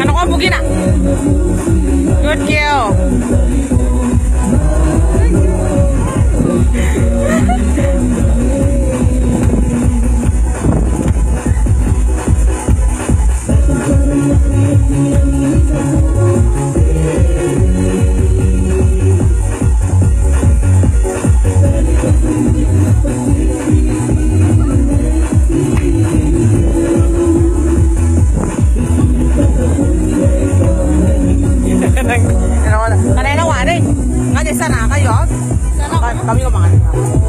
Ano ko bugi na? Good kill. Kanina wari. Nga di sana kayo. Sana kami kumangan.